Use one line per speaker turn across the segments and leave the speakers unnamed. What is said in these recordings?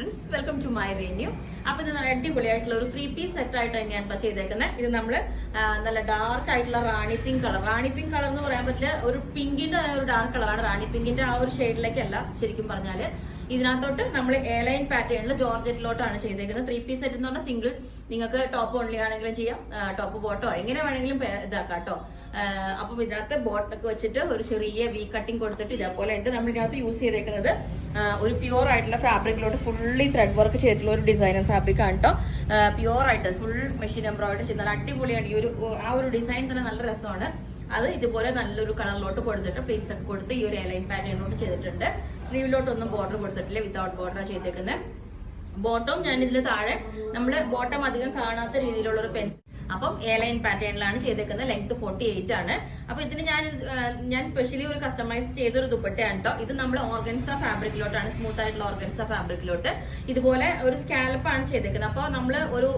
Friends, welcome to my venue. അപ്പൊ ഇത് നല്ല അടിപൊളിയായിട്ടുള്ള ഒരു 3-piece സെറ്റ് ആയിട്ട് തന്നെയാണ് ചെയ്തേക്കുന്നത്. ഇത് നമ്മള് നല്ല ഡാർക്ക് ആയിട്ടുള്ള റാണി പിങ്ക് കളർ എന്ന് പറയാൻ പറ്റില്ല, ഒരു പിങ്കിന്റെ ഒരു ഡാർക്ക് കളറാണ്. റാണി പിങ്കിന്റെ ആ ഒരു ഷെയ്ഡിലേക്കല്ല ശരിക്കും പറഞ്ഞാല്. ഇതിനകത്തോട്ട് നമ്മൾ എയർലൈൻ പാറ്റേണിൽ ജോർജറ്റിലോട്ടാണ് ചെയ്തേക്കുന്നത്. 3-piece സെറ്റ് എന്ന് പറഞ്ഞാൽ സിംഗിൾ, നിങ്ങൾക്ക് ടോപ്പ് ഓൺലി ആണെങ്കിലും ചെയ്യാം, ടോപ്പ് ബോട്ടോ എങ്ങനെ വേണമെങ്കിലും ഇതാക്കാം കേട്ടോ. അപ്പം ഇതിനകത്ത് ബോട്ടൊക്കെ വെച്ചിട്ട് ഒരു ചെറിയ വി കട്ടിങ് കൊടുത്തിട്ട് ഇതേപോലെ ഉണ്ട്. നമ്മൾ ഇതിനകത്ത് യൂസ് ചെയ്തേക്കുന്നത് ഒരു പ്യുവർ ആയിട്ടുള്ള ഫാബ്രിക്കിലോട്ട് ഫുള്ളി ത്രെഡ് വർക്ക് ചെയ്തിട്ടുള്ള ഒരു ഡിസൈനർ ഫാബ്രിക് ആണ് കേട്ടോ. പ്യുവർ ആയിട്ട് ഫുൾ മെഷീൻ എംബ്രോയിഡറി ചെയ്ത് നല്ല അടിപൊളിയാണ്. ഈ ഒരു ആ ഒരു ഡിസൈൻ തന്നെ നല്ല രസമാണ്. അത് ഇതുപോലെ നല്ലൊരു കളറിലോട്ട് കൊടുത്തിട്ട് പ്ലീറ്റ്സ് ഒക്കെ കൊടുത്ത് ഈ ഒരു എയർലൈൻ പാറ്റേണിലോട്ട് ചെയ്തിട്ടുണ്ട്. സ്ലീവിലോട്ടൊന്നും ബോർഡർ കൊടുത്തിട്ടില്ല, വിത്തൗട്ട് ബോർഡർ ചെയ്തേക്കുന്നത്. ബോട്ടം ഞാൻ ഇതിൽ താഴെ നമ്മള് ബോട്ടം അധികം കാണാത്ത രീതിയിലുള്ള ഒരു പെൻസിൽ, അപ്പം എയർലൈൻ പാറ്റേണിലാണ് ചെയ്തേക്കുന്നത്. ലെങ്ത് 48 ആണ്. അപ്പൊ ഇതിന് ഞാൻ സ്പെഷ്യലി ഒരു കസ്റ്റമൈസ് ചെയ്തൊരു ദുപ്പട്ടയാണ് കേട്ടോ. ഇത് നമ്മൾ ഓർഗൻസ ഫാബ്രിക്കിലോട്ടാണ്, സ്മൂത്ത് ആയിട്ടുള്ള ഓർഗൻസ ഫാബ്രിക്കിലോട്ട് ഇതുപോലെ ഒരു സ്കാലപ്പാണ് ചെയ്തേക്കുന്നത്. അപ്പൊ നമ്മള് ഒരു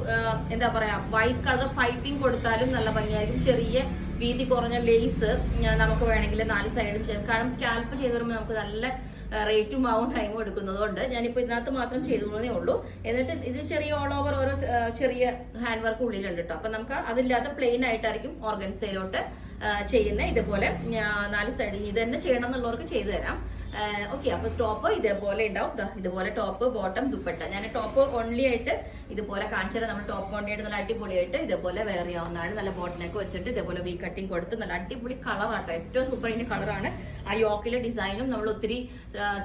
എന്താ പറയാ വൈറ്റ് കളർ പൈപ്പിംഗ് കൊടുത്താലും നല്ല ഭംഗിയായിരിക്കും. ചെറിയ വീതി കുറഞ്ഞ ലേസ് നമുക്ക് വേണമെങ്കിൽ 4 സൈഡും ചെയ്യാം. കാരണം സ്കാൽപ്പ് ചെയ്ത് വരുമ്പോൾ നമുക്ക് നല്ല റേറ്റും ആവും ടൈമും എടുക്കുന്നതുകൊണ്ട് ഞാനിപ്പോൾ ഇതിനകത്ത് മാത്രം ചെയ്തേ ഉള്ളൂ. എന്നിട്ട് ഇത് ചെറിയ ഓൾ ഓവർ ഓരോ ചെറിയ ഹാൻഡ് വർക്ക് ഉള്ളിലുണ്ട് കേട്ടോ. അപ്പൊ നമുക്ക് അതില്ലാതെ പ്ലെയിൻ ആയിട്ടായിരിക്കും ഓർഗൻസയിലോട്ട് ചെയ്യുന്നത്. ഇതുപോലെ 4 സൈഡിൽ ഇത് തന്നെ ചെയ്യണം എന്നുള്ളവർക്ക് ചെയ്തു തരാം. ഓക്കെ, അപ്പൊ ടോപ്പ് ഇതേപോലെ ഉണ്ടാവും. ഇതുപോലെ ടോപ്പ് ബോട്ടം ദുപ്പട്ട. ഞാൻ ടോപ്പ് ഓൺലി ആയിട്ട് ഇതുപോലെ കാണിച്ചു തരാം. നമ്മൾ ടോപ്പ് ഓൺലി ആയിട്ട് നല്ല അടിപൊളിയായിട്ട് ഇതേപോലെ വെയർ ചെയ്യാവുന്നതാണ്. നല്ല ബോട്ടനൊക്കെ വെച്ചിട്ട് ഇതേപോലെ വി കട്ടിങ് കൊടുത്ത് നല്ല അടിപൊളി കളറാട്ടോ. ഏറ്റവും സൂപ്പർ ഇതിന്റെ കളറാണ്. ആ യോക്കിലെ ഡിസൈനും നമ്മൾ ഒത്തിരി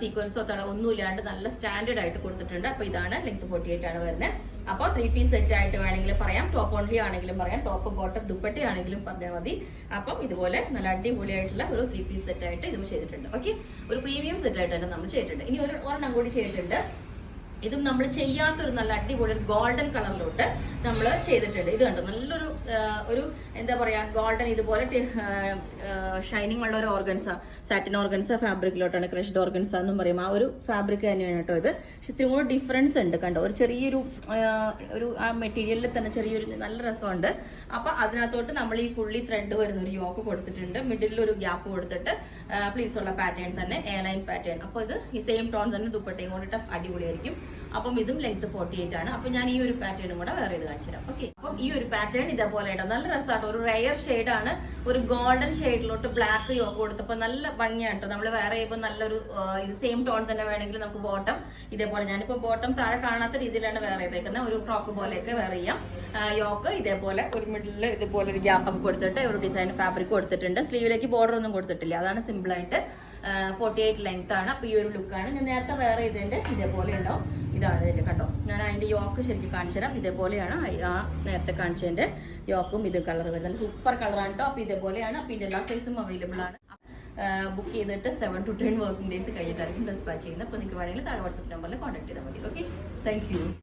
സീക്വൻസോ ഒന്നും ഇല്ലാണ്ട് നല്ല സ്റ്റാൻഡേർഡ് ആയിട്ട് കൊടുത്തിട്ടുണ്ട്. അപ്പൊ ഇതാണ് ലെങ്ത് 48 ആണ് വരുന്നത്. അപ്പൊ 3-piece സെറ്റ് ആയിട്ട് വേണമെങ്കിലും പറയാം, ടോപ്പ് ഓൺലി ആണെങ്കിലും പറയാം, ടോപ്പ് ബോട്ടം ദുപ്പട്ട ആണെങ്കിലും പറഞ്ഞാൽ മതി. അപ്പം ഇതുപോലെ നല്ല അടിപൊളിയായിട്ടുള്ള ഒരു 3-piece സെറ്റ് ആയിട്ട് ഇതും ചെയ്തിട്ടുണ്ട്. ഓക്കെ, ഒരു പ്രീമിയം സെറ്റ് ആയിട്ട് തന്നെ നമ്മൾ ചെയ്തിട്ടുണ്ട്. ഇനി ഒരെണ്ണം കൂടി ചെയ്തിട്ടുണ്ട്. ഇതും നമ്മൾ ചെയ്യാത്തൊരു നല്ല അടിപൊളി ഗോൾഡൻ കളറിലോട്ട് നമ്മൾ ചെയ്തിട്ടുണ്ട്. ഇത് കണ്ടോ, നല്ലൊരു ഒരു എന്താ പറയാ ഗോൾഡൻ ഇതുപോലെ ഷൈനിങ് ഉള്ള ഒരു ഓർഗൻസ, സാറ്റിൻ ഓർഗൻസ ഫാബ്രിക്കിലോട്ടാണ്, ക്രഷ്ഡ് ഓർഗൻസ എന്നും പറയും. ആ ഒരു ഫാബ്രിക് തന്നെയാണ് കേട്ടോ ഇത്. പക്ഷെ ഇത്തിരി കൂടെ ഡിഫറൻസ് ഉണ്ട് കണ്ടോ. ഒരു ചെറിയൊരു ആ മെറ്റീരിയലിൽ തന്നെ ചെറിയൊരു നല്ല രസമുണ്ട്. അപ്പൊ അതിനകത്തോട്ട് നമ്മൾ ഈ ഫുള്ളി ത്രെഡ് വരുന്ന ഒരു യോക്ക് കൊടുത്തിട്ടുണ്ട്. മിഡിലിൽ ഒരു ഗ്യാപ്പ് കൊടുത്തിട്ട് പ്ലീസ് ഉള്ള പാറ്റേൺ തന്നെ എയർലൈൻ പാറ്റേൺ. അപ്പൊ ഇത് ഈ സെയിം ടോൺ തന്നെ ദുപ്പട്ടയും കൊണ്ടിട്ട് അടിപൊളിയായിരിക്കും. അപ്പം ഇതും ലെങ്ത് 48 ആണ്. അപ്പൊ ഞാൻ ഈ ഒരു പാറ്റേണും കൂടെ വേറെ ഇത് കാണിച്ചു തരാം. ഓക്കെ, അപ്പം ഈ ഒരു പാറ്റേൺ ഇതേപോലെ ഇടാം. നല്ല രസമാട്ടോ. ഒരു റെയർ ഷെയ്ഡാണ്, ഒരു ഗോൾഡൻ ഷെയ്ഡിലോട്ട് ബ്ലാക്ക് യോക്ക് കൊടുത്തപ്പോൾ നല്ല ഭംഗിയാണ് കേട്ടോ. നമ്മൾ വേറെ ചെയ്യുമ്പോൾ നല്ലൊരു ഇത് സെയിം ടോൺ തന്നെ വേണമെങ്കിൽ നമുക്ക് ബോട്ടം ഇതേപോലെ, ഞാനിപ്പോ ബോട്ടം താഴെ കാണാത്ത രീതിയിലാണ് വേറെ ചെയ്തേക്കുന്നത്. ഒരു ഫ്രോക്ക് പോലെയൊക്കെ വേറെ ചെയ്യാം. യോക്ക് ഇതേപോലെ ഒരു മിഡിൽ ഇതുപോലെ ഒരു ഗ്യാപ്പ് ഒക്കെ കൊടുത്തിട്ട് ഒരു ഡിസൈൻ ഫാബ്രിക് കൊടുത്തിട്ടുണ്ട്. സ്ലീവിലേക്ക് ബോർഡർ ഒന്നും കൊടുത്തിട്ടില്ല. അതാണ് സിമ്പിൾ ആയിട്ട് 48 ലെങ്ത് ആണ്. അപ്പൊ ഈ ഒരു ലുക്കാണ്. ഞാൻ നേരത്തെ വേറെ ചെയ്തതിന്റെ ഇതേപോലെ ഉണ്ടാവും. ഇതാണ് ഇതിന്റെ കണ്ടോ. ഞാൻ അതിന്റെ യോക്ക് ശരിക്കും കാണിച്ചു തരാം. ഇതേപോലെയാണ് ആ നേരത്തെ കാണിച്ചതിന്റെ യോക്കും ഇത് കളർ വരുന്നത്. സൂപ്പർ കളറാണ് കേട്ടോ. അപ്പൊ ഇതേപോലെയാണ്. അപ്പൊ ഇതിന്റെ എല്ലാ സൈസും അവൈലബിൾ ആണ്. ബുക്ക് ചെയ്തിട്ട് 7 to 10 വർക്കിംഗ് ഡേയ്സ് കഴിഞ്ഞിട്ടായിരിക്കും ഡിസ്പാച്ച് ചെയ്യുന്നത്. അപ്പൊ നിങ്ങൾക്ക് വേണമെങ്കിൽ താഴെ വാട്സ്ആപ്പ് നമ്പറിൽ കോൺടാക്ട് ചെയ്താൽ മതി. Okay, thank you.